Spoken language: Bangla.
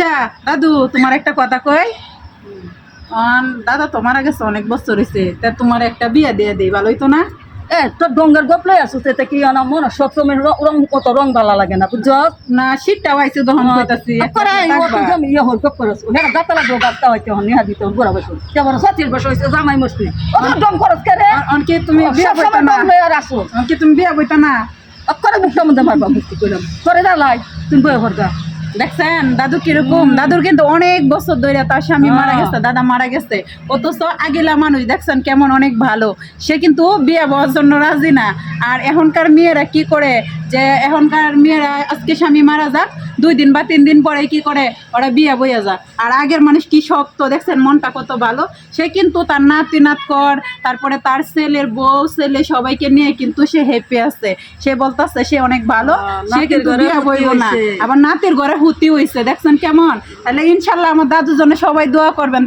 আচ্ছা দাদু তোমার একটা কথা কই, দাদা তো মারা গেছে অনেক বছর হয়েছে, তা তোমার একটা বিয়া দিয়ে দিই, ভালোই তো না? তোর ডঙ্গার গপ লই আসো সেটা কি না মনে সব সময় রং কত রং ভালো লাগে না বুঝছ না শীতটাও আইছে তখন কইতাছি ইয়ে হল গপ করছ হ্যাঁ গাতা লাগলো গাতা হইতে হন নিহা দিতে গোড়া বসো কেমন সাথীর বসে হইছে জামাই মস্তি ডং করছ কে রে অনকি তুমি বিয়া বইতা না? আর আসো অনকি তুমি বিয়া বইতা না? অক্ষরে মুখটা মধ্যে মারবা মুক্তি করলাম করে দালাই তুমি বই হরগা দেখছেন দাদু কিরকম, দাদুর কিন্তু অনেক বছর ধরে তার স্বামী মারা গেছে, দাদা মারা গেছে, অথচ আগেলা মানুষ দেখছেন কেমন অনেক ভালো, সে কিন্তু বিয়ে বওয়ার জন্য রাজি না। আর এখনকার মেয়েরা কি করে, যে এখনকার মেয়েরা আজকে স্বামী মারা যাক 2 দিন বা 3 দিন পরে কি করে ওরা বিয়ে বইয়া যাক। আর আগের মানুষ কি শক্ত, দেখছেন মনটা কত ভালো, সে কিন্তু তার নাতি নাতকর তারপরে তার ছেলের বউ ছেলে সবাইকে নিয়ে কিন্তু সে হ্যাপি আছে, সে বলতেছে সে অনেক ভালো, সে কিন্তু বিয়ে বইব না, আবার নাতির ঘরে হুতি হইছে, দেখছেন কেমন। তাহলে ইনশাল্লাহ আমার দাদুর জন্য সবাই দোয়া করবেন।